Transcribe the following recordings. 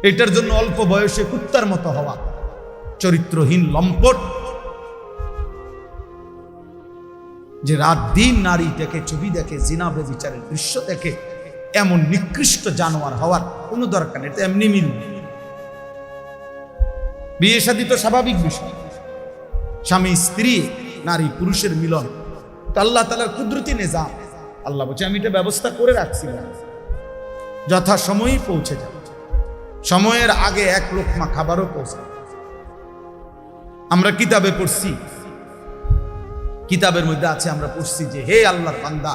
এটার জন্য অল্প বয়সে কুত্তার মতো হওয়া, চরিত্রহীন লম্পট, যে রাত দিন নারী দেখে, ছবি দেখে, জিনা ব্যভিচারের দৃশ্য দেখে, এমন নিকৃষ্ট জানোয়ার হওয়ার কোনো দরকার নেই। এটা এমনি মিলবে। বিয়ে শাদী তো স্বাভাবিক বিষয়, স্বামী স্ত্রী, নারী পুরুষের মিলন, আল্লাহ তাআলার কুদরতি নিজাম। আল্লাহ বলছে আমি এটা ব্যবস্থা করে রাখছি, যথা সময়ই পৌঁছে যাবে, সময়ের আগে এক লোকমা খাবারও পৌঁছাবে। আমরা কিতাবে পড়ছি, কিতাবের মধ্যে আছে, আমরা পড়ছি যে হে আল্লাহর বান্দা,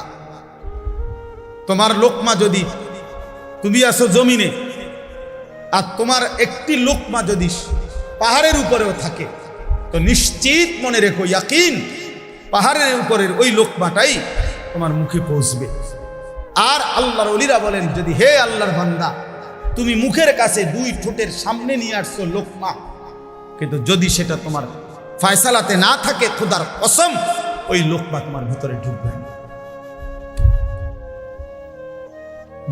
তোমার লোকমা যদি, তুমি আসো জমিনে আর তোমার একটি লোকমা যদি পাহাড়ের উপরেও থাকে, তো নিশ্চিত মনে রেখো, ইয়াকিন, পাহাড়ের উপরের ওই লোকমাটাই তোমার মুখে পৌঁছবে। আর আল্লাহর ওলিরা বলেন, যদি হে আল্লাহর বান্দা, তুমি মুখের কাছে দুই ঠোঁটের সামনে নিয়ে আসছো লোকমা, কিন্তু যদি সেটা তোমার ফয়সালাতে না থাকে, খোদার কসম ওই লোকমা তোমার ভিতরে ঢুকবে না।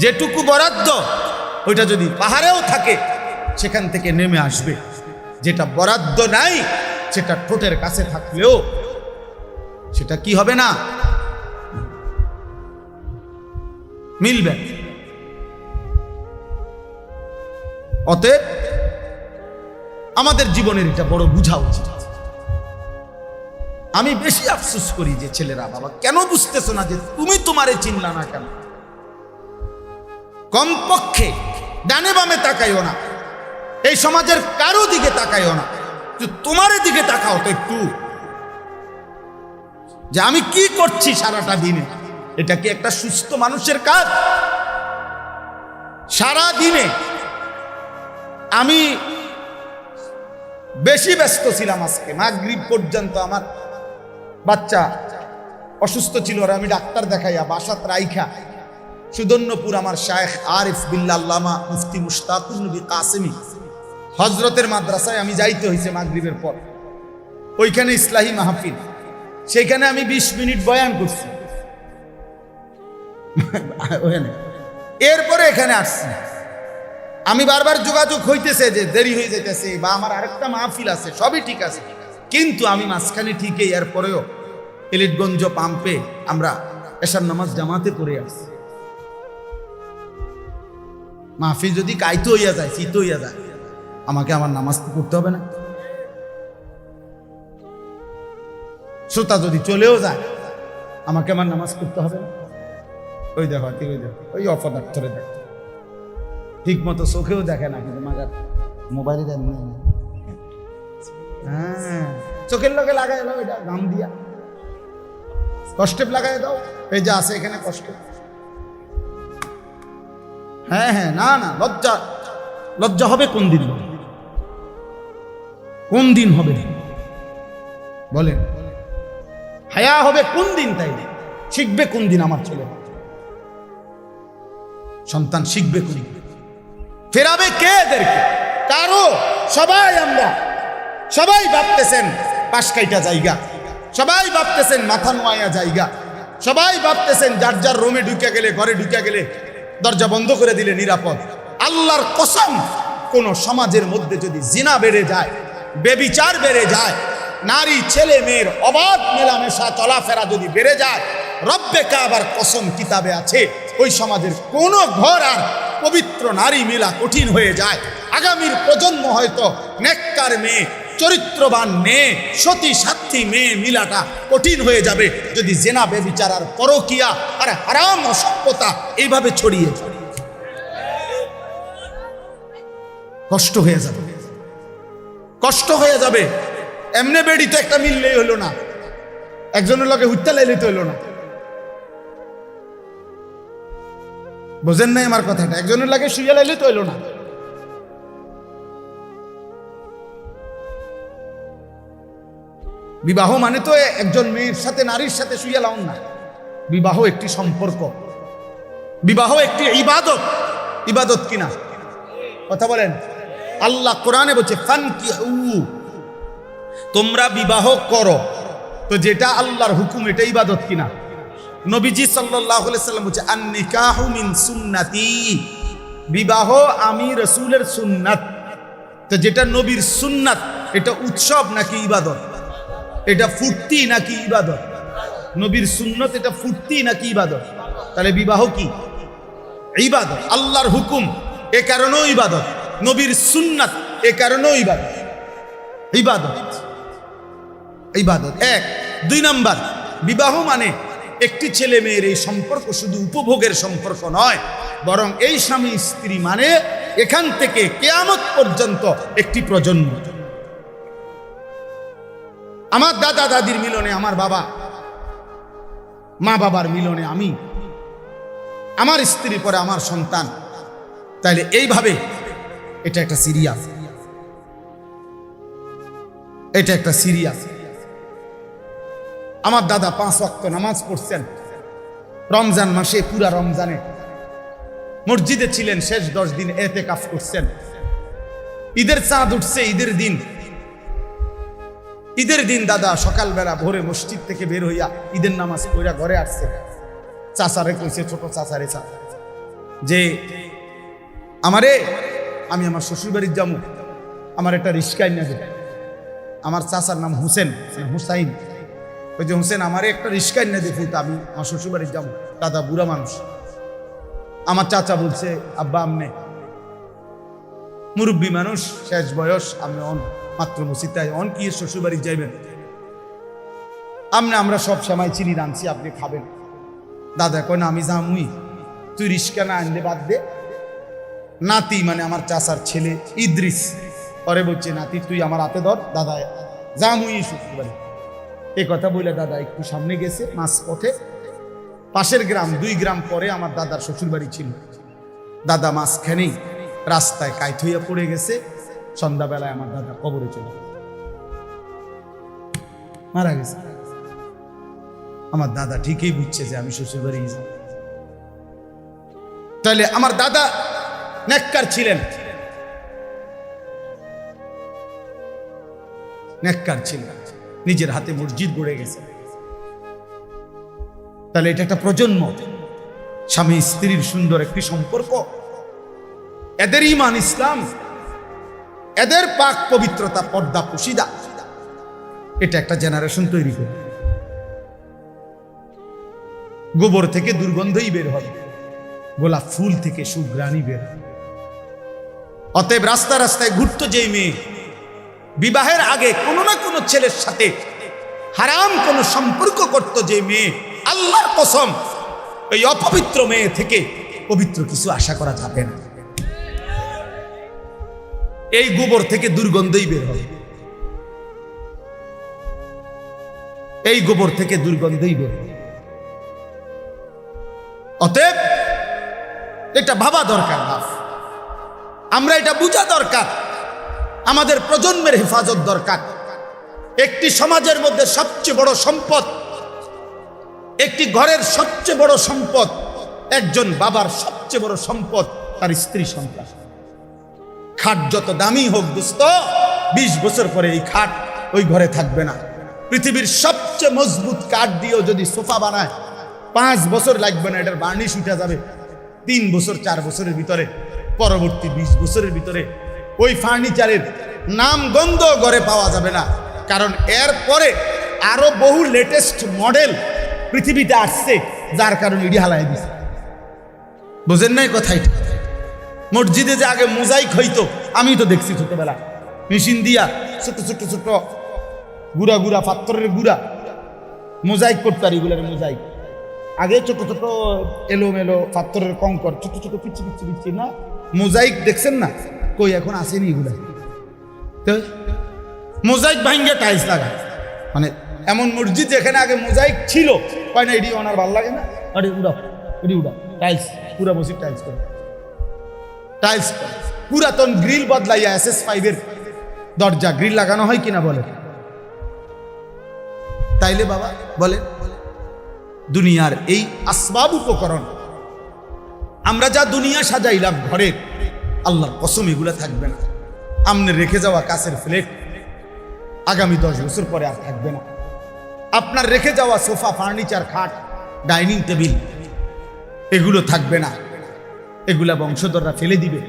যেটুকু বরাদ্দ ওইটা যদি পাহাড়েও থাকে, সেখান থেকে নেমে আসবে। যেটা বরাদ্দ নাই, সেটা ঠোঁটের কাছে থাকলেও সেটা কি হবে না, মিলবে। অতএব আমাদের জীবনের এটা বড় বুঝা উচিত। আমি বেশি আফসোস করি যে ছেলেরা, বাবা কেন বুঝতেছো না যে তুমি তোমারে চিনলা না কেন? কমপক্ষে ডানে বামে তাকাইও না, এই সমাজের কারো দিকে তাকাইও না, তোমার দিকে তাকাও তো একটু, যে আমি কি করছি সারাটা দিনে। এটা কি একটা সুস্থ মানুষের কাজ? সারা দিনে আমি বেশি ব্যস্ত ছিলাম, আজকে মাগরিব পর্যন্ত আমার বাচ্চা অসুস্থ ছিল, আর আমি ডাক্তার দেখাইয়া বাসাত রাইখা সুদন্যপুর আমার শায়েখ আরিফ বিল্লাহ আল্লামা মুফতি মুশতাকুর নবী কাসেমি হজরতের মাদ্রাসায় আমি যাইতে হয়েছে মাগরিবের পর। ওইখানে ইসলাহি মাহফিল, সেখানে আমি 20 মিনিট বয়ান করছি, এরপরে এখানে আসছি। আমি বারবার যোগাযোগ হইতেছে যে দেরি হয়ে যেতেছে, বা আমার আরেকটা মাহফিল আছে, সবই ঠিক আছে, কিন্তু আমি মাঝখানে ঠিকই এরপরেও এলিটগঞ্জ পাম্পে আমরা এশার নামাজ জামাতে পড়ে আসছি। মাহফিল যদি কাইতে হইয়া যায়, চিত হইয়া যায়, আমাকে আমার নামাজ পড়তে হবে না? শ্রোতা যদি চলেও যায়, আমাকে আমার নামাজ পড়তে হবে না? ওই দেখো, ওই দেখো, ওই অপদার্থরে দেখো, ঠিক মতো চোখেও দেখে না, কিন্তু মাগার মোবাইলে দেন। হ্যাঁ, চোখের লগে লাগাই দাও, এটা গাম দিয়া কষ্টে লাগাই দাও, এই যে আছে এখানে কষ্ট। হ্যাঁ হ্যাঁ, না না, লজ্জা, লজ্জা হবে কোন দিন? কোন দিন হবে বলেন? হায়া হবে কোন দিন? তাই শিখবে কোন দিন? আমার ছেলে সন্তান শিখবে কোন দিন? ফেরাবে কে এদেরকে? কারো। সবাই আমরা, সবাই ভাবতেছেন পাশ কাইটা জায়গা, সবাই ভাবতেছেন মাথা নোয়া জায়গা, সবাই ভাবতেছেন যার যার রুমে ঢুকে গেলে, ঘরে ঢুকে গেলে দরজা বন্ধ করে দিলে নিরাপদ। আল্লাহর কসম, কোন সমাজের মধ্যে যদি জিনা বেড়ে যায়, বেবিচার বেড়ে যায়, নারী ছেলে মেয়ের অবাধ মেলামেশা চলাফেরা যদি বেড়ে যায়, রব্বে কাবার কসম কিতাবে আছে, ওই সমাজের কোন ঘর আর পবিত্র নারী মিলা কঠিন হয়ে যায়। আগামীর প্রজন্ম হয়তো নেককার মেয়ে, চরিত্রবান মেয়ে, সতী সাথী মেয়ে মিলাটা কঠিন হয়ে যাবে যদি জেনা বেবিচার আর পরকিয়া আর হারাম অসভ্যতা এইভাবে ছড়িয়ে যায়। কষ্ট হয়ে যাবে, কষ্ট হয়ে যাবে। এমনি বেড়ি তো একটা মিললেই হলো না, একজনের লগে হুত্তা লাইলে তো হলো না। বোঝেন নাই আমার কথাটা? একজনের লাগে শুইয়া লাইলে তো হলো না। বিবাহ মানে তো একজন মেয়ের সাথে নারীর সাথে শুইয়া লাউন না। বিবাহ একটি সম্পর্ক, বিবাহ একটি ইবাদত। ইবাদত কিনা কথা বলেন? আল্লাহ কোরআনে বলছে ফানকিহু, তোমরা বিবাহ করো। তো যেটা আল্লাহর হুকুম, এটা ইবাদত কিনা? নবীজি সাল্লাল্লাহু আলাইহি সাল্লাম বলছে আন নিকাহু মিন সুন্নতি, বিবাহ আমি রসুলের সুন্নাত। তো যেটা নবীর সুন্নাত, এটা উৎসব নাকি ইবাদত? এটা ফুর্তি নাকি ইবাদত? নবীর সুন্নত এটা ফুর্তি নাকি ইবাদত? তাহলে বিবাহ কি? ইবাদত। আল্লাহর হুকুম, এ কারণেও ইবাদত। নবীর সুন্নাত, এ কারণেও ইবাদত। ইবাদত ইবাদত এক। 2 নাম্বার, বিবাহ মানে একটি ছেলে মেয়ের এই সম্পর্ক শুধু উপভোগের সম্পর্ক নয়, বরং এই স্বামী স্ত্রী মানে এখান থেকে কিয়ামত পর্যন্ত একটি প্রজন্ম। আমার দাদা দাদির মিলনে আমার বাবা, মা বাবার মিলনে আমি, আমার স্ত্রী পরে আমার সন্তান। তাইলে এইভাবে এটা একটা সিরিয়াস, এটা একটা সিরিয়াস। আমার দাদা 5 ওয়াক্ত নামাজ পড়ছেন রমজান মাসে, পুরা রমজানে মসজিদে ছিলেন, শেষ 10 দিন ইতিকাফ করছেন। ঈদের চাঁদ উঠছে, ঈদের দিন দাদা সকালবেলা ভোরে মসজিদ থেকে বের হইয়া ঈদের নামাজ পড়া ঘরে আসছে। চাচারে কইছে, ছোট চাচারে, যে আমি আমার শ্বশুর বাড়ির যাবো, আমার একটা রিস্কা এনে দেবে। আমার চাচার নাম হুসাইন। ওই যে হুসেন, আমারে একটা রিস্কা এনে দেবে, আমি আমার শ্বশুর বাড়ির যাবো। দাদা বুড়া মানুষ। আমার চাচা বলছে, আব্বা আমনে মুরব্বী মানুষ, শেষ বয়স, আমি মাত্র মসজিদটাই কি শ্বশুর বাড়ি যাইবেন? আমরা সব সময় চিনি রাঁধছি, আপনি খাবেন। দাদা কয় না, আমি যামুই, তুই রিস্কা না আনলে বাদ দে। নাতি মানে আমার চাচার ছেলে ইদ্রিস, পরে বলছে, নাতি তুই আমার হাতে ধর, দাদা যামুই শ্বশুর বাড়ি। এই কথা বলে দাদা একটু সামনে গেছে, মাঝ পথে পাশের গ্রাম, 2 গ্রাম পরে আমার দাদার শ্বশুর বাড়ি ছিল। দাদা মাঝখানেই রাস্তায় কাইত হইয়া পড়ে গেছে। সন্ধ্যাবেলায় আমার দাদা কবরে চলে মারা গেছে। আমার দাদা ঠিকই বুঝছে যে আমি শ্বশুর বাড়ি গেছি। তাহলে আমার দাদা নেককার ছিলেন, নিজের হাতে মসজিদ গড়ে গেছে। তাহলে এটা একটা প্রজন্ম, স্বামী স্ত্রীর সুন্দর একটি সম্পর্ক, এদের ঈমান ইসলাম, এদের পাক পবিত্রতা, পর্দা পুশিদা, এটা একটা জেনারেশন তৈরি করে। গোবর থেকে দুর্গন্ধই বের হবে, গোলাপ ফুল থেকে সুঘ্রাণই বের হবে। অতএব রাস্তায় ঘুরতো যে মেয়ে, বিবাহের আগে কোনো না কোনো ছেলের সাথে হারাম কোনো সম্পর্ক করত যে মেয়ে, আল্লাহর কসম, এই অপবিত্র মেয়ে থেকে পবিত্র কিছু আশা করা যাবে না। এই গোবর থেকে দুর্গন্ধই বের হবে, এই গোবর থেকে দুর্গন্ধই বের হবে। অতএব এটা ভাবা দরকার, আমরা এটা বোঝা দরকার, আমাদের প্রজন্মের হেফাজত দরকার। একটি সমাজের মধ্যে সবচেয়ে বড় সম্পদ, একটি ঘরের সবচেয়ে বড় সম্পদ, একজন বাবার সবচেয়ে বড় সম্পদ তার স্ত্রী সন্তান। খাট যত দামি হোক দোস্ত, 20 বছর পরে এই খাট ওই ঘরে থাকবে না। পৃথিবীর সবচেয়ে মজবুত কাঠ দিয়েও যদি সোফা বানায়, 5 বছর লাগবে না, এটার বার্নিশ উঠে যাবে 3 বছর 4 বছরের ভিতরে। পরবর্তী 20 বছরের ভিতরে ওই ফার্নিচারের নাম গন্ধ ঘরে পাওয়া যাবে না, কারণ এর পরে আরো বহু লেটেস্ট মডেল পৃথিবীতে আসছে, যার কারণে ইডি হালাই দিছে। বুঝেন নাই কথাই? মসজিদে যে আগে মোজাইক হইতো, আমি তো দেখছি ছোটবেলা, মেশিন দিয়া ছোট ছোট ছোট গুড়া গুড়া পাথরের গুড়া মোজাইক করতে পারি। এগুলোর মোজাইক আগে ছোট ছোট এলোমেলো পাথরের কঙ্কর, ছোট ছোট পিচ্ছি পিচ্ছি পিচ্ছি না মোজাইক দেখছেন না? কই এখন আসেনি এগুলা। তো মোজাইক ভাঙ্গে টাইলস লাগায়, মানে এমন মসজিদ যেখানে আগে মোজাইক ছিল, কয় না এডি ওনার ভাল লাগে না, আরে উড়াও, এডি উড়াও, টাইলস পুরা মসজিদ টাইলস করে, টাইলস করে। পুরাতন গ্রিল বদলাইয়া SS5 এর দরজা গ্রিল লাগানো হয় কিনা বলে? তাইলে বাবা বলে, দুনিয়ার এই আসবাব উপকরণ আমরা যা দুনিয়া সাজাইলাম ঘরের, আল্লাহর কসম এগুলা থাকবে না। আমনে রেখে যাওয়া কাঁচের প্লেট আগামী 10 বছর পরে আর থাকবে না। আপনার রেখে যাওয়া সোফা, ফার্নিচার, খাট, ডাইনিং টেবিল, এগুলো থাকবে না। এগুলা বংশধররা ফেলে দিবে,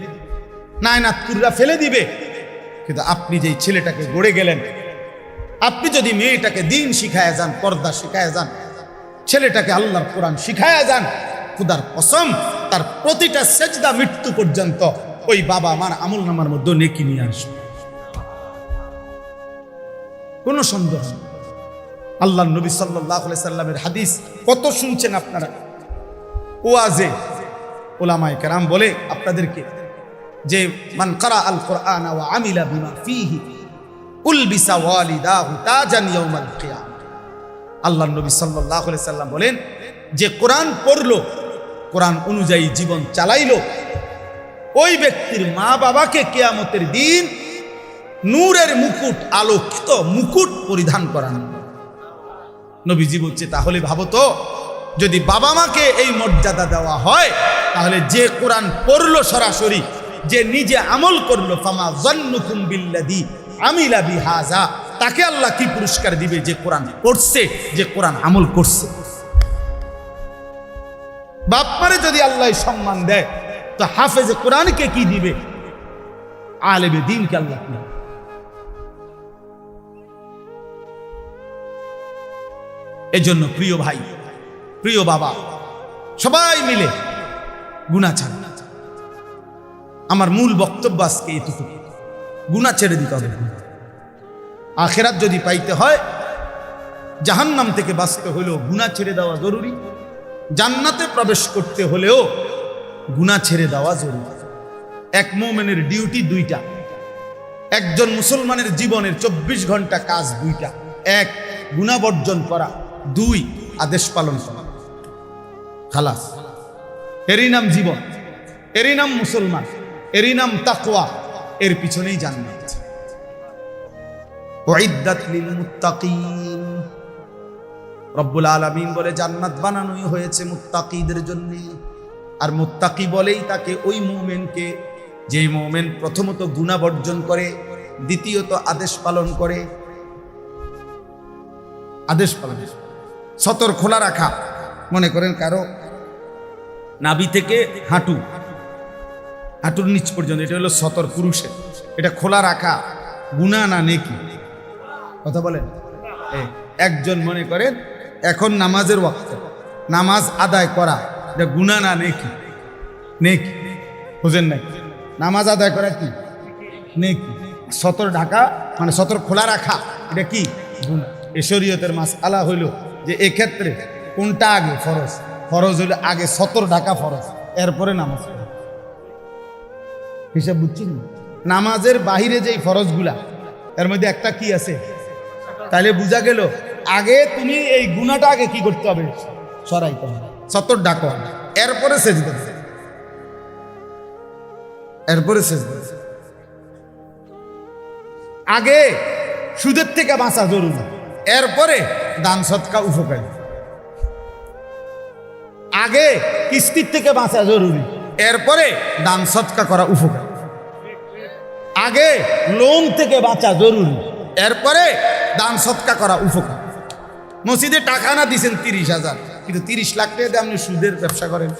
নায়নাতকুররা ফেলে দিবে। কিন্তু আপনি যেই ছেলেটাকে গড়ে গেলেন, আপনি যদি মেয়েটাকে দিন শিখায়া যান, পর্দা শিখায়া যান, ছেলেটাকে আল্লাহর কোরআন শিখায়া যান, খুদার কসম তার প্রতিটা সেজদা মৃত্যু পর্যন্ত ওই বাবা আমার আমল নামার মধ্যে নেকি নিয়ে আসবে, কোনো সন্দেহ নেই। আল্লাহর নবী সাল্লাল্লাহু আলাইহি সাল্লামের হাদিস কত শুনছেন আপনারা, ওয়াজে উলামায়ে কেরাম বলে আপনাদেরকে যে মান ক্বারা আল কুরআন ওয়া আমিলা বিমা ফীহি উলবিসা ওয়ালিদাহু তাজান ইয়াউমাল কিয়ামah। আল্লাহর নবী সাল্লাল্লাহু আলাইহি সাল্লাম বলেন, যে কোরআন পড়লো, কোরআন অনুযায়ী জীবন চালাইলো, ওই ব্যক্তির মা বাবাকে কিয়ামতের দিন নূরের মুকুট, আলোকিত মুকুট পরিধান করানো। নবীজি বলছে, তাহলে ভাবো তো, যদি বাবা মাকে এই মর্যাদা দেওয়া হয়, তাহলে যে কোরআন পড়লো সরাসরি, যে নিজে আমল করলো, ফামা যান্নুকুম বিল্লাযী আমিলা বিহাযা, তাকে আল্লাহ কি পুরস্কার দিবে? যে কোরআন পড়ছে, যে কোরআন আমল করছে। বাপ মারে যদি আল্লাহ সম্মান দেয়, তো হাফেজে কোরআনকে কি দিবে? আলেমে দ্বীনকে আল্লাহ কি? এজন্য প্রিয় ভাই, প্রিয় বাবা, সবাই মিলে গুনাহ ছাড়ুন। আমার মূল বক্তব্য আজকে এটুকু, গুনাহ ছেড়ে দিতে হবে। আখিরাত যদি পাইতে হয়, জাহান্নাম থেকে বাঁচতে হলেও গুনাহ ছেড়ে দেওয়া জরুরি, জান্নাতে প্রবেশ করতে হলেও গুনাহ ছেড়ে দেওয়া জরুরি। এক মুমিনের ডিউটি দুইটা, একজন মুসলমানের জীবনের 24 ঘন্টা কাজ দুইটা, এক গুনাহ বর্জন করা, দুই আদেশ পালন করা। খালাস, এরই নাম জীবন, এরই নাম মুসলমান, এরই নাম তাকওয়া, এর পিছনেই জান্নাত। উইদ্দাত লিল মুত্তাকিন, রব্বুল আলামিন বলে জান্নাত বানানোই হয়েছে মুত্তাকিদের জন্য। আর মুত্তাকি বলেই তাকে ওই মুমিনকে, যেই মুমিন প্রথমত গুনাহ বর্জন করে, দ্বিতীয়ত আদেশ পালন করে। আদেশ পালন, সতর খোলা রাখা। মনে করেন কারো নাভি থেকে হাঁটুর নিচ পর্যন্ত, এটা হলো সতর পুরুষের, এটা খোলা রাখা গুনাহ না নেকি? কথা বলেন। একজন মনে করেন এখন নামাজের ওয়াক্ত, নামাজ আদায় করা, এটা গুনাহ না নেকি? নেকি, বুঝেন নাই? নামাজ আদায় করা কি নেকি? সতর ঢাকা মানে সতর খোলা রাখা, এটা কি গুনাহ? এই শরীয়তের মাসআলা হইল যে এক্ষেত্রে কোনটা আগে ফরজ? ফরজ হইল আগে সতর ঢাকা ফরজ, এরপরে নামাজ। হিসাব বুঝছেন? নামাজের বাহিরে যেই ফরজগুলা, এর মধ্যে একটা কি আছে? তাহলে বোঝা গেল আগে তুমি এই গুনাহটা আগে কি করতে হবে? সরাইতে হবে, সতর ঢাকা, এরপরে সেজদা, এরপরে সেজদা। আগে সুদের থেকে বাঁচা জরুরি, এরপরে দান সদকা উপকারী। আগে কিস্তির থেকে বাঁচা জরুরি, এরপরে দান সদকা করা উপকারী। আগে লোন থেকে বাঁচা জরুরি, এরপরে দান সদকা করা উপকার। মসজিদে টাকা না দিছেন 30,000, কিন্তু 30 লাখ টাকা দিয়ে আপনি সুদের ব্যবসা করেন,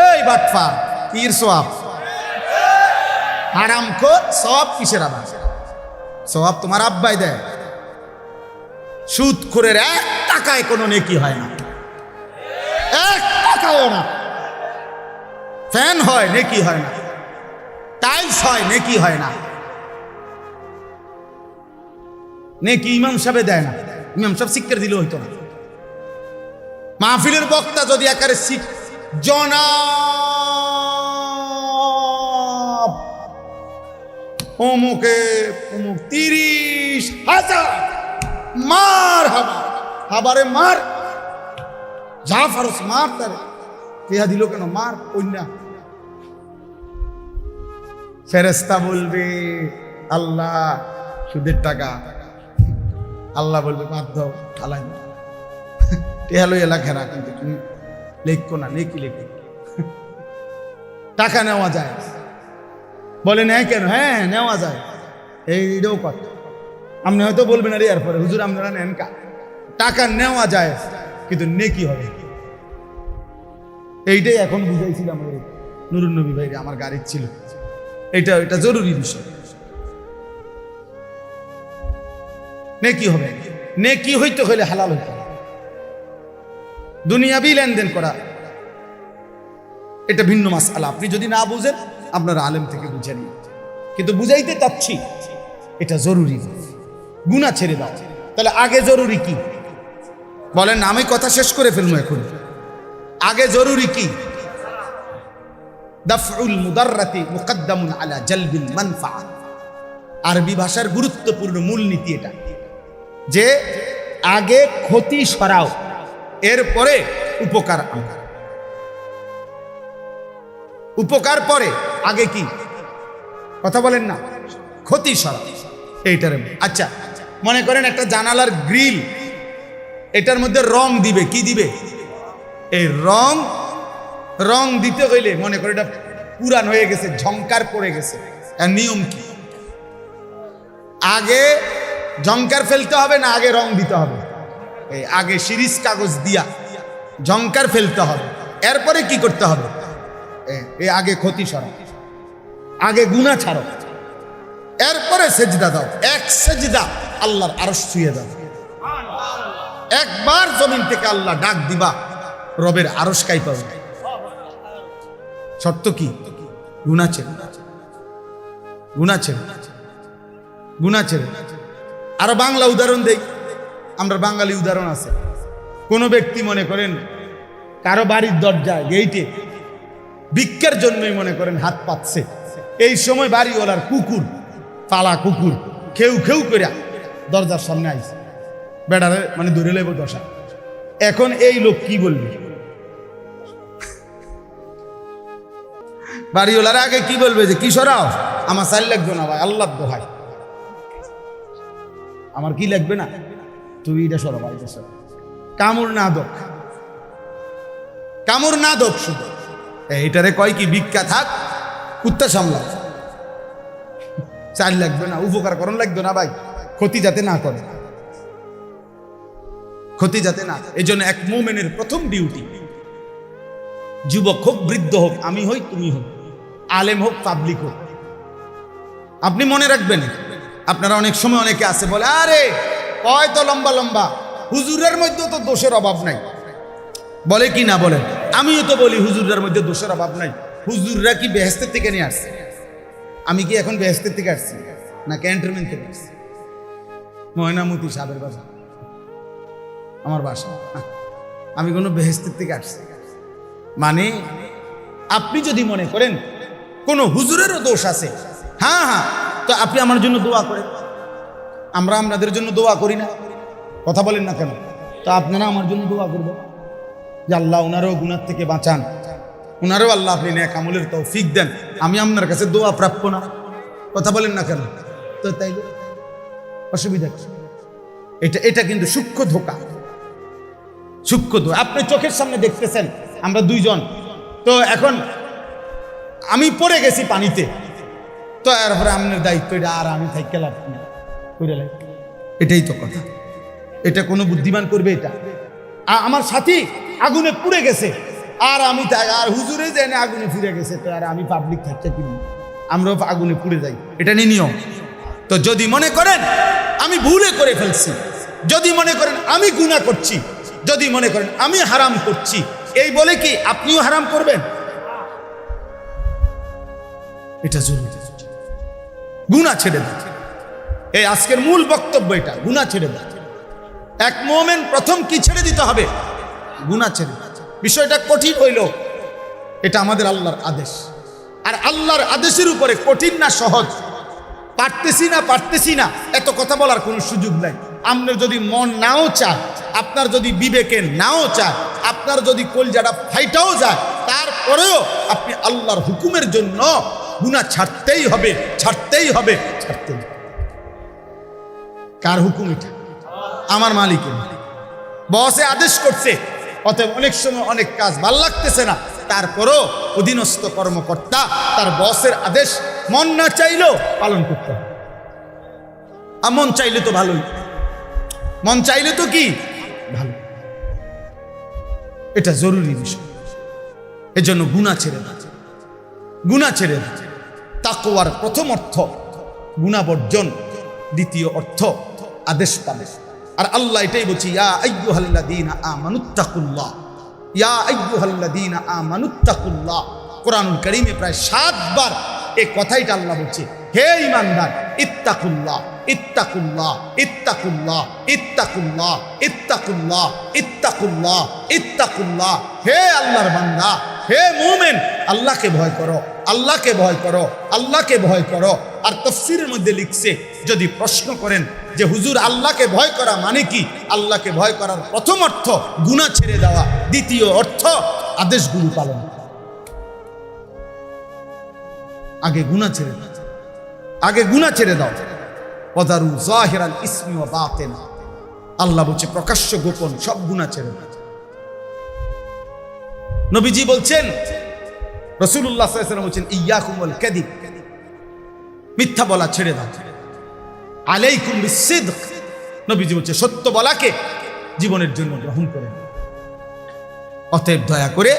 এই বাটফার, পীর সওয়াব হারাম খোর, সব কিসের আবার? সওয়াব তোমার আব্বাই দেয়। সুদ খোরের 1 টাকায় কোনো নেকি হয় না, 1 টাকাও না। ফ্যান হয়, নেকি হয় না। টাইলস হয়, নেকি হয় না। নেকি ইমাম সাহেব দেয় না, ইমাম সাহেব শিক্ষা দিলে হইতো না। মাহফিলের বক্তা যদি একারে জনাব অমুকে অমুক 30,000 মার হাবারে মার, যা ফারস মার, তারে কেয়া দিল কেন মার, কন্যা। ফেরেশতা বলবে আল্লাহ সুদের টাকা, আল্লাহ বলবে বাদ দাও, আলাই টেহালো এলাকারা, কিন্তু তুমি লেখো না, নেকি লেখো। টাকা নেওয়া যায়, বলে নেয় কেন? হ্যাঁ নেওয়া যায়, এইটাও কথা। আপনি হয়তো বলবেন আরে এরপরে হুজুর আপনারা নেন কা, টাকা নেওয়া যায় কিন্তু নেকি হবে। এইটাই এখন বুঝাইছিলাম। নুরুন নবী ভাই আমার গাড়ির ছিল, এটা জরুরি বিষয়। নেকি হবে, নেকি হইতে হইলে হালাল হইতে হবে। দুনিয়াবি লেনদেন করা এটা ভিন্ন মাসআলা। আপনি যদি না বুঝেন আপনারা আলেম থেকে বুঝে নিন, কিন্তু বুঝাইতে চাচ্ছি এটা জরুরি। গুনাহ ছেড়ে দাও। তাহলে আগে জরুরি কি বলেন? আমি কথা শেষ করে ফেলবো এখন। আগে জরুরি কি? দাফউল মুদাররাতি মুকদ্দামুন আলা জালবিল মানফাআ। আরবি ভাষার গুরুত্বপূর্ণ মূলনীতি এটা, যে আগে ক্ষতি সরাও, এরপরে উপকার আনো। উপকার পরে, আগে কি? কথা বলেন না, ক্ষতি সরাও এইটার। আচ্ছা মনে করেন একটা জানালার গ্রিল, এটার মধ্যে রং দিবে, কি দিবে? এই রং দিতে হইলে মনে করে এটা পুরান হয়ে গেছে, ঝংকার পড়ে গেছে, এর নিয়ম কি? আগে ঝংকার ফেলতে হবে না আগে রং দিতে হবে? এই আগে শিরিষ কাগজ দিয়া ঝংকার ফেলতে হবে, এরপরে কি করতে হবে? এই আগে ক্ষতি সরাও, আগে গুনাহ ছাড়ো, এরপরে সেজদা দাও। এক সেজদা আল্লাহর আরশ ছুঁয়ে দাও। একবার জমিন থেকে আল্লাহ ডাক দিবা, রবের আরশ কাইপা যাবে। শর্ত কি? গুনাহ ছেড়ে, গুনাহ ছেড়ে, গুনাহ ছেড়ে। আরো বাংলা উদাহরণ দেই, আমরা বাঙালি উদাহরণ আছে। কোন ব্যক্তি মনে করেন কারো বাড়ির দরজায় গেইটে ভিক্ষার জন্যই মনে করেন হাত পাচ্ছে, এই সময় বাড়িওয়ালার কুকুর, পালা কুকুর খেউ খেউ কইরা দরজার সামনে আইছে, বেড়ারে মানে ধরে লেব দশা। এখন এই লোক কি বলবে? বাড়িওয়ালার আগে কি বলবে? যে কি সরাও, আমার চাল লাগবে না ভাই, আল্লাহ দোহাই, আমার কি লাগবে না, তুই এটা সরা ভাই, এটা সরা। কামড় না দোক, কামড় না দোক, শুধু এইটারে কয় কি? ভিক্ষা থাক, কুত্তা সামলা, চাল লাগবে না, উপকার করণ লাগবে না ভাই, ক্ষতি যাতে না করে, ক্ষতি যাতে না। এই জন্য এক মুমিনের প্রথম ডিউটি, যুবক হোক বৃদ্ধ হোক, আমি হই তুমি হোক, আলেম হোক পাবলিক হোক, আপনি মনে রাখবেন। আপনারা অনেক সময় অনেকে আছে বলে, আরে কয় তো লম্বা লম্বা, হুজুরের মধ্যে তো দোষের অভাব নাই, বলে কি না বলেন? আমিও তো বলি হুজুরের মধ্যে দোষের অভাব নাই। হুজুররা কি বেহেশতের থেকে নিয়ে আসছে? আমি কি এখন বেহেশতের থেকে আসছি না ক্যান্টনমেন্ট থেকে আসছি? ময়নামতি সাহেবের বাসা আমার বাসা, আমি কোনো বেহেশতের থেকে আসছি? মানে আপনি যদি মনে করেন কোন হুজুরেরও দোষ আছে, হ্যাঁ হ্যাঁ, তো আপনি আমার জন্য দোয়া করেন। আমরা আপনাদের জন্য দোয়া করি না? কথা বলেন না কেন? তো আপনারা আমার জন্য দোয়া করবেন যে আল্লাহ ওনারও গুনাহ থেকে বাঁচান, ওনারও আল্লাহ আপনি নেক আমলের তৌফিক দেন। আমি আপনার কাছে দোয়া প্রাপ্য না? কথা বলেন না কেন? তো তাই অসুবিধা কি? এটা কিন্তু সূক্ষ্ম ধোঁকা, সূক্ষ্ম ধোঁকা। আপনি চোখের সামনে দেখতেছেন আমরা দুইজন, তো এখন আমি পড়ে গেছি পানিতে, তো এরপরে আপনার দায়িত্ব এটা, আর আমি থাইকে লাভ না করে লাভ। এটাই তো কথা। এটা কোনো বুদ্ধিমান করবে? এটা আমার সাথী আগুনে পুড়ে গেছে, আর আমি আর হুজুরে জেনে আগুনে ফিরে গেছে, তো আর আমি পাবলিক থাকতে কিনি, আমরাও আগুনে পুড়ে যাই, এটা নিয়ে নিয়ম। তো যদি মনে করেন আমি ভুলে করে ফেলছি, যদি মনে করেন আমি গুনাহ করছি, যদি মনে করেন আমি হারাম করছি, এই বলে কি আপনিও হারাম করবেন? এটা জরুরি, গুনাহ ছেড়ে দেন। এই আজকের মূল বক্তব্য এটা, গুনাহ ছেড়ে দেন। এক মুমিন প্রথম কি ছেড়ে দিতে হবে? গুনাহ ছেড়ে। বিষয়টা কঠিন হইল, এটা আমাদের আল্লাহর আদেশ, আর আল্লাহর আদেশের উপরে কঠিন না সহজ, পারতেছি না এত কথা বলার কোনো সুযোগ নাই। আপনার যদি মন নাও চায়, আপনার যদি বিবেকে নাও চায়, আপনার যদি কলজাটা ফাইটাও যায়, তারপরেও আপনি আল্লাহর হুকুমের জন্য গুনাহ ছাড়তেই হবে, ছাড়তেই হবে, ছাড়তেই হবে। কার হুকুম এটা? আমার মালিকের। বসে আদেশ করছে, অতএব অনেক সময় অনেক কাজ ভাল লাগতেছে না, তারপরও অধীনস্থ কর্মকর্তা তার বসের আদেশ মন না চাইলেও পালন করতে হবে। আর মন চাইলে তো ভালোই, মন চাইলে তো কি ভালো। এটা জরুরি বিষয়। এজন্য গুনাহ ছেড়ে দাও, গুনাহ ছেড়ে দাও। তাকওয়ার প্রথম অর্থ গুনাহ বর্জন, দ্বিতীয় অর্থ আদেশ পালন। আর আল্লাহ এটাই বলছে, ইয়া আইয়ুহাল্লাযীনা আমানুত্তাকুল্লাহ, ইয়া আইয়ুহাল্লাযীনা আমানুত্তাকুল্লাহ। কোরআনুল কারীমে প্রায় 7 বার এই কথাইটা আল্লাহ বলছে, হে ঈমানদার, ইত্তাকুল্লাহ, ইত্তাকুল্লাহ, ইত্তাকুল্লাহ, ইত্তাকুল্লাহ, ইত্তাকুল্লাহ, ইত্তাকুল্লাহ, ইত্তাকুল্লাহ। হে আল্লাহর বান্দা, হে মুমিন, আল্লাহকে ভয় করো, আল্লাহকে ভয় করো, আল্লাহকে ভয় করো। আর তাফসীরের মধ্যে লিখছে, যদি প্রশ্ন করেন যে হুজুর আল্লাহকে ভয় করা মানে কি, আল্লাহকে ভয় করার প্রথম অর্থ গুনাহ ছেড়ে দেওয়া, দ্বিতীয় অর্থ আদেশগুলো পালন। আগে গুনাহ ছেড়ে দাও, আগে গুনাহ ছেড়ে দাও। ওয়াদারু যাহিরাল ইসমি ওয়া বাতিনা, আল্লাহ বলছে প্রকাশ্য গোপন সব গুনাহ ছেড়ে দাও। নবীজি বলছেন, রাসূলুল্লাহ সাল্লাল্লাহু আলাইহি ওয়াসাল্লাম বলছেন, ইয়্যাকুম ওয়াল কাযিব, মিথ্যা বলা ছেড়ে দাও। আলাইকুম বিসসিদক, নবীজি বলছে সত্য বলাকে জীবনের জন্য গ্রহণ করে। অতএব দয়া করে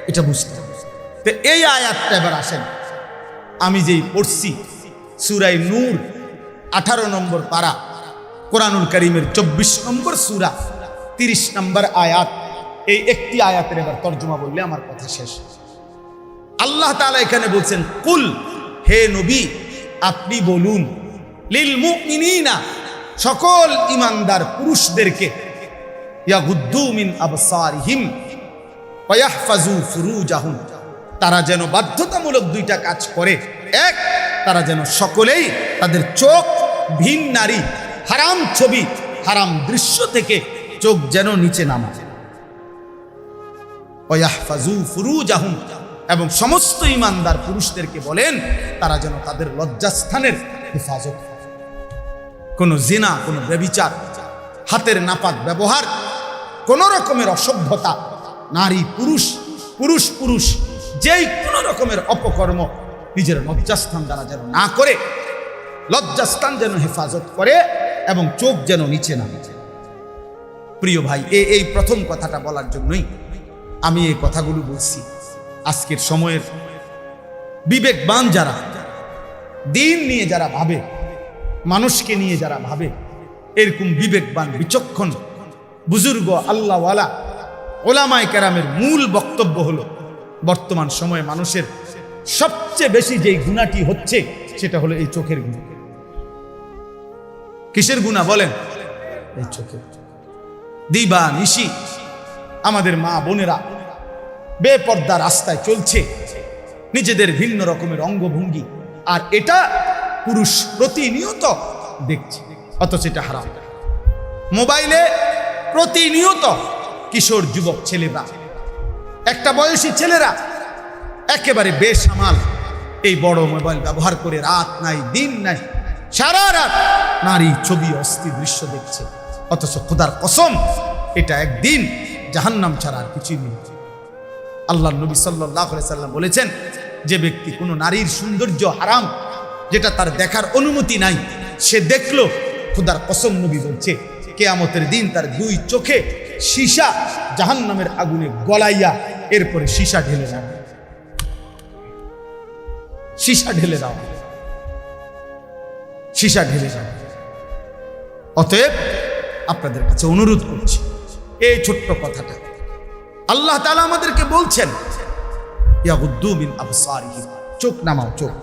এটা বুঝতে হবে। তো এই আয়াতটা এবার আসেন, আমি যেই পড়ছি সূরা নূর 18 নম্বর পারা, কোরআনুল কারীমের 24 নম্বর সূরা 30 নম্বর আয়াত, এই একটি আয়াতের এবার তর্জমা বললে আমার কথা শেষ। আল্লাহ তাআলা এখানে বলছেন, কুল, হে নবী আপনি বলুন, লিল মুমিনিনা, সকল ঈমানদার পুরুষদেরকে, ইয়াগুদ্দু মিন আবসারিহিম ওয়া ইয়াহফাজু ফুরুজাহুম, তারা যেন বাধ্যতামূলক 2টা কাজ করে। এক, তারা যেন সকলেই তাদের চোখ ভিন নারী, হারাম ছবি, হারাম দৃশ্য থেকে চোখ যেন নিচে নামায়। ওয়া ইয়াহফাজু ফুরুজাহুম, এবং সমস্ত ঈমানদার পুরুষদেরকে বলেন তারা যেন তাদের লজ্জাস্থানের হেফাজত করে। কোনো জিনা, কোনো ব্যভিচার, হাতের নাপাক ব্যবহার, কোনো রকমের অসভ্যতা, নারী পুরুষ, পুরুষ পুরুষ, যেই কোনো রকমের অপকর্ম নিজের লজ্জাস্থান দ্বারা যেন না করে, লজ্জাস্থান যেন হেফাজত করে এবং চোখ যেন নিচে না নামে। প্রিয় ভাই, এই প্রথম কথাটা বলার জন্যই আমি এই কথাগুলো বলছি। আজকের সময়ের বিবেকবান যারা, দিন নিয়ে যারা ভাবে, মানুষকে নিয়ে যারা ভাবে, এরকম বিবেকবান বিচক্ষণ বুজুর্গ আল্লাহওয়ালা ওলামায়ে কেরামের মূল বক্তব্য হলো, বর্তমান সময়ে মানুষের সবচেয়ে বেশি যেই গুনাহটি হচ্ছে সেটা হলো এই চোখের গুনাহ। কিসের গুনাহ বলেন? এই চোখের। দিবা নিশি আমাদের মা বোনেরা বেপর্দা রাস্তায় চলছে, নিজেদের ভিন্ন রকমের অঙ্গভঙ্গি, আর এটা পুরুষ প্রতিনিয়ত দেখছে, অথচ এটা হারাম। মোবাইলে প্রতিনিয়ত কিশোর যুবক ছেলেরা, একটা বয়সী ছেলেরা একেবারে বেসামাল এই বড় মোবাইল ব্যবহার করে রাত নাই দিন নাই সারা রাত নারী ছবি অস্থি দৃশ্য দেখছে, অথচ খোদার কসম এটা একদিন জাহান্নাম ছাড়া আর কিছুই নেই। আল্লাহ নবী সাল্লাল্লাহু আলাইহি সাল্লাম বলেছেন, যে ব্যক্তি কোনো নারীর সৌন্দর্য হারাম, যেটা তার দেখার অনুমতি নাই, সে দেখলো, খোদার কসম নবী বলছে কিয়ামতের দিন তার 2 চোখে সীসা জাহান্নামের আগুনে গলাইয়া এরপরে সীসা ঢেলে দাও, সীসা ঢেলে দাও, সীসা ঢেলে দাও। অতএব আপনাদের কাছে অনুরোধ করছি, এই ছোট্ট কথাটা আল্লাহ তাআলা আমাদেরকে বলছেন, ইয়াগুদ্দু মিন আবসারিহিম, চোখ নামাও, চোখ।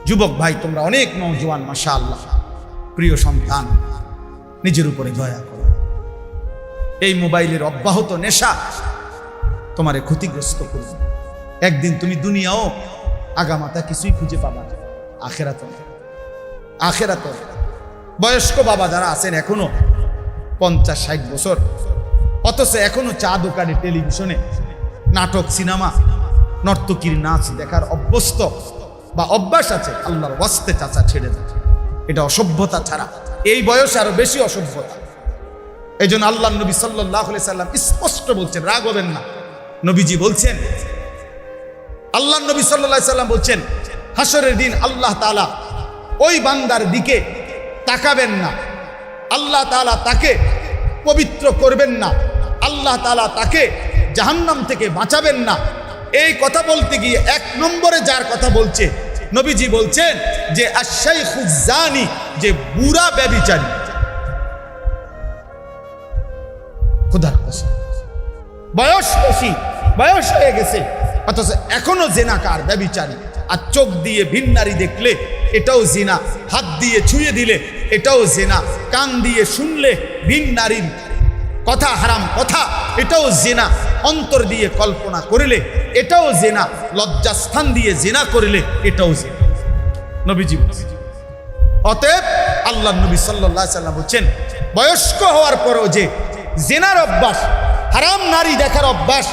যুবক ভাই, তোমরা অনেক নওজোয়ান, মাশাআল্লাহ, প্রিয় সন্তান, নিজের উপরে দয়া করো। এই মোবাইলের অব্যাহত নেশা তোমারে ক্ষতিগ্রস্ত করবে। একদিন তুমি দুনিয়াও আগামাতা কিছুই খুঁজে পাবা না, আখেরাত। বয়স্ক বাবা যারা আছেন এখনো 50-60 বছর, অথচ এখনো চা দোকানে, টেলিভিশনে নাটক, সিনেমা, নর্তকীর নাচ দেখার অভ্যস্ত বা অভ্যাস আছে, আল্লাহর ওয়াস্তে চাচা ছেড়ে দেয়। এটা অসভ্যতা ছাড়া এই বয়সে আরো বেশি অসভ্যতা। এই জন্য আল্লাহ নবী সাল্লাল্লাহু আলাইহি সাল্লাম স্পষ্ট বলছেন, রাগ হবেন না, নবীজি বলছেন, আল্লাহ নবী সাল্লাল্লাহু আলাইহি সাল্লাম বলছেন, হাসরের দিন আল্লাহ তাআলা ওই বান্দার দিকে তাকাবেন না, আল্লাহ তাআলা তাকে পবিত্র করবেন না, আল্লাহ তাআলা তাকে জাহান্নাম থেকে বাঁচাবেন না, এই কথা বলতে গিয়ে 1 নম্বরে যার কথা বলছে নবীজি বলছেন যে আশ-শাইখুজ জানি, যে বুড়া ব্যভিচারী। খোদার কসম, বয়স বেশি, বয়স হয়ে গেছে, অথচ এখনো জিনাকার, ব্যভিচারী। আর চোখ দিয়ে ভিন নারী দেখলে এটাও জিনা, হাত দিয়ে ছুঁয়ে দিলে এটাও জিনা, কান দিয়ে শুনলে ভিন নারীর কথা, হারাম কথা, এটাও জিনা, অন্তর দিয়ে কল্পনা করলে এটাও জিনা, লজ্জাস্থান দিয়ে জিনা করলে এটাও জিনা। নবীজি বলেছেন। অতএব আল্লাহ নবী সাল্লাল্লাহু আলাইহি ওয়াসাল্লাম বলেন, বয়স্ক হওয়ার পরও যে জিনার অভ্যাস, হারাম নারী দেখার অভ্যাস,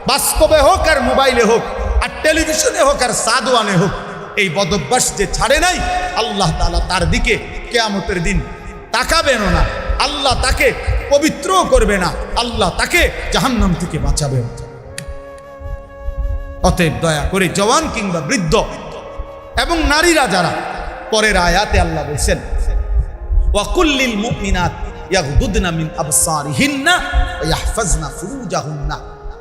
বাস্তবে হোক আর মোবাইলে হোক আর টেলিভিশনে হোক আর সাদওয়ানে হোক, এই বদভ্যাস যে ছাড়ে নাই, আল্লাহ তাআলা তার দিকে কিয়ামতের দিন তাকাবেন না, আল্লাহ তাকে পবিত্রও করবে না, আল্লাহ তাকে জাহান্নাম থেকে বাঁচাবে। অতএব দয়া করে জওয়ান কিংবা বৃদ্ধ এবং নারীরা যারা, পরের আয়াতে আল্লাহ বলেছেন ওয়াকুল্লিল মুমিনাত ইয়াগদুদনা মিন আবসারিহিন্না ওয়া ইয়াহফাজনা ফুরুজাহুন্না।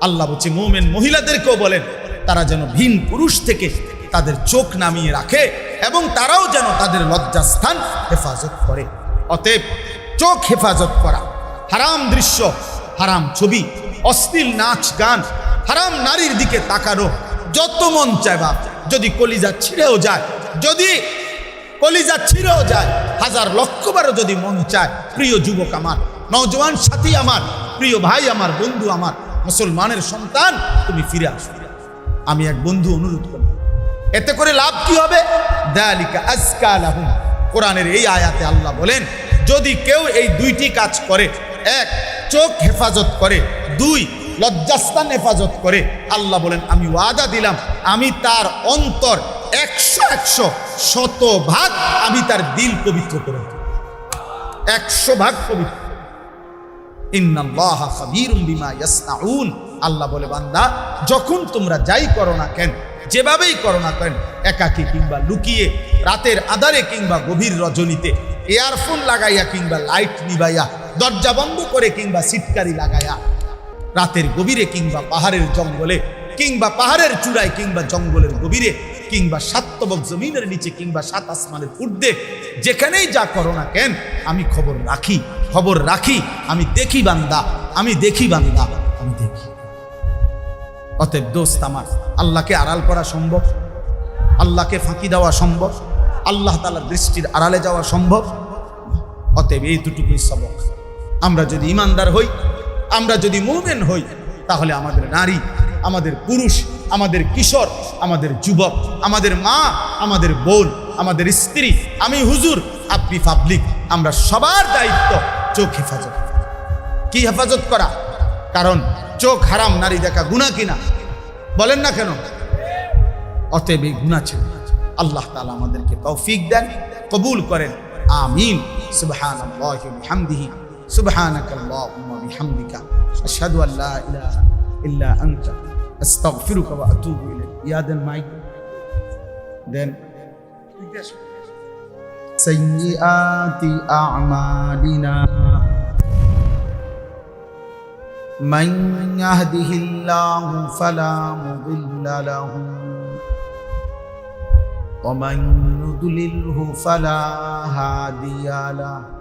আল্লাহ বলছে মুমিন মহিলাদেরকেও বলেন তারা যেন ভিন পুরুষ থেকে তাদের চোখ নামিয়ে রাখে এবং তারাও যেন তাদের লজ্জাস্থান হেফাজত করে। অতএব চোখ হেফাজত করা, হারাম দৃশ্য, হারাম ছবি, অশ্লীল নাচ গান, হারাম নারীর দিকে তাকানো, যত মন চায় বাপ, যদি কলিজা ছিঁড়েও যায়, যদি কলিজা ছিঁড়েও যায়, 1000 লক্ষবারও যদি মন চায়, প্রিয় যুবক আমার, নওজওয়ান সাথী আমার, প্রিয় ভাই আমার, বন্ধু আমার, মুসলমানের সন্তান, তুমি ফিরে আসো। আমি এক বন্ধু অনুরোধ করব, এতে করে লাভ কি হবে? যালিকা আজকা লাহুম। কোরআনের এই আয়াতে আল্লাহ বলেন, যদি কেউ এই 2টি কাজ করে, 1 চোখ হেফাজত করে, 2 লজ্জাস্থান হেফাজত করে, আল্লাহ বলেন আমি ওয়াদা দিলাম, আমি তার অন্তর 100 শতভাগ আমি তার দিল পবিত্র করে দেব, 100 ভাগ পবিত্র। ইন্নাল্লাহা খাবীরুম বিমা ইয়াসনাউন। আল্লাহ বলে বান্দা, যখন তোমরা যাই করো না কেন, যেভাবেই করো না কেন, একাকী কিংবা লুকিয়ে, রাতের আধারে কিংবা গভীর রজনীতে, ইয়ারফোন লাগাইয়া কিংবা লাইট নিবাইয়া, দরজা বন্ধ করে কিংবা সিটকারি লাগাইয়া, রাতের গভীরে কিংবা পাহাড়ের জঙ্গলে কিংবা পাহাড়ের চূড়ায় কিংবা জঙ্গলের গভীরে কিংবা 7 তবক জমিনের নিচে কিংবা 7 আসমানের ঊর্ধ্বে, যেখানেই যা করো না কেন, আমি খবর রাখি, আমি দেখি বান্দা, আমি দেখি। অতএব দোস্ত আমার, আল্লাহকে আড়াল করা সম্ভব? আল্লাহকে ফাঁকি দেওয়া সম্ভব? আল্লাহ তাআলার দৃষ্টির আড়ালে যাওয়া সম্ভব? অতএব এই দুটুকুই সবক। আমরা যদি ইমানদার হই, আমরা যদি মুমিন হই, তাহলে আমাদের নারী, আমাদের পুরুষ, আমাদের কিশোর, আমাদের যুবক, আমাদের মা, আমাদের বোন, আমাদের স্ত্রী, আমি হুজুর, আপনি পাবলিক, আমরা সবার দায়িত্ব চোখ হেফাজত। কি হেফাজত করা? কারণ চোখ হারাম নারী দেখা গুনাহ কিনা? বলেন না কেন? অতএব এই গুনাহ ছিল। আল্লাহ তাআলা আমাদেরকে তৌফিক দেন, কবুল করেন, আমিন। সুবহানাল্লাহি ওয়া বিহামদিহি, সুবহানাকাল্লাহুম্মা বিহামদিকা, আশহাদু আল লা ইলাহা ইল্লা আনতা, আস্তাগফিরুকা ওয়া আতুবু ইলাইক। ইয়াদেন মাইক দেন। সাইয়্যাতি আ'মালিনা মান ইয়াহদিহিল্লাহু ফালা মুদিল্লা লাহু ওয়া মান ইউদ্লিলহু ফালা হাদিয়া লাহু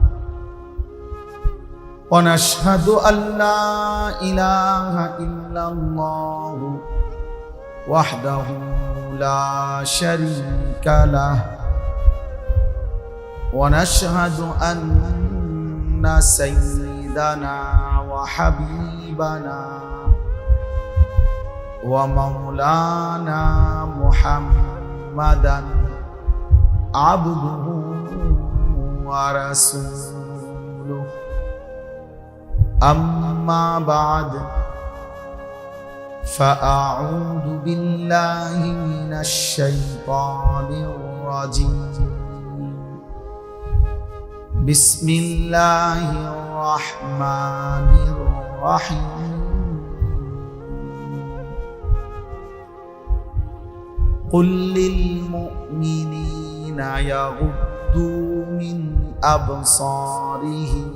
ওয়া নাশহাদু আল্লা ইলাহা ইল্লাল্লাহু ওয়াহদাহু লা শারীকা লাহু ওয়া নাশহাদু আন্না সাইয়্যিদানা ওয়া হাবিবানা ওয়া মাওলানা মুহাম্মাদান আবদুহু ওয়া রাসূলুহু। أما بعد فأعوذ بالله من الشيطان الرجيم. بسم الله الرحمن الرحيم. قل للمؤمنين يغضوا من أبصارهم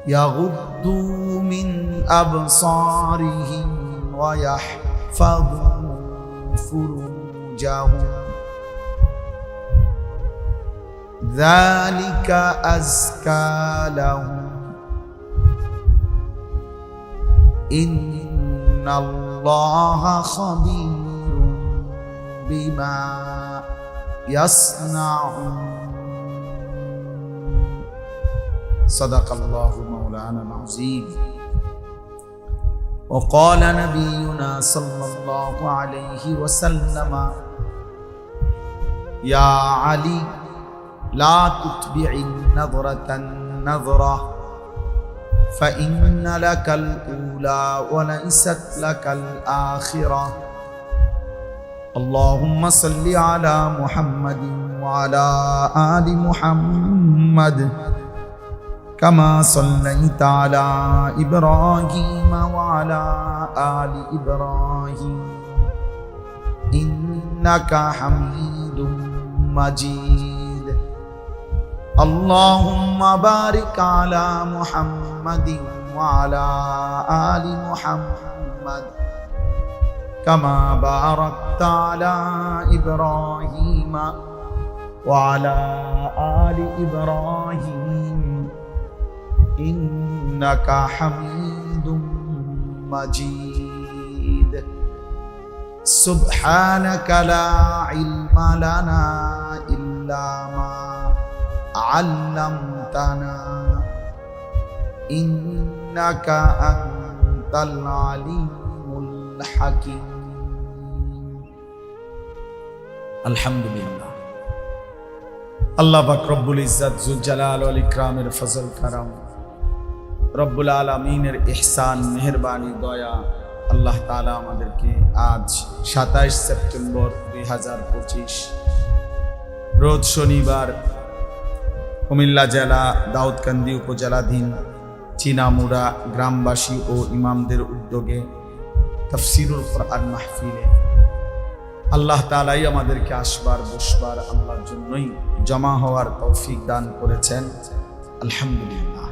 يغضوا من أبصارهم ويحفظوا فروجهم ذلك أزكى لهم إن الله خبير بما يصنعون صدق الله مولانا العظيم وقال نبينا صلى الله عليه وسلم يا علي لا تتبع النظرة النظرة فإن لك الأولى وليست لك الآخرة اللهم صل على محمد وعلى آل محمد كما صليت على إبراهيم وعلى آل إبراهيم إنك حميد مجيد اللهم بارك على محمد وعلى آل محمد كما باركت على إبراهيم وعلى آل إبراهيم إنك حميد مجيد سبحانك لا علم لنا إلا ما علمتنا إنك أنت العليم الحكيم الحمد لله আল্লাহ পাক রব্বুল ইজ্জত জুল জালাল ওয়াল ইকরামের ফজল কারাম রব্বুল আলামিনের ইহসান মেহেরবানি দয়া আল্লাহ তাআলা আমাদেরকে আজ 27 সেপ্টেম্বর 2025 রোজ শনিবার কুমিল্লা জেলা দাউদকান্দি উপজেলাধীন চীনামুড়া গ্রামবাসী ও ইমামদের উদ্যোগে তাফসীরুল কোরআন মাহফিলে আল্লাহ তাআলাই আমাদেরকে আসবার বসবার আল্লাহর জন্যই জমা হওয়ার তৌফিক দান করেছেন আলহামদুলিল্লাহ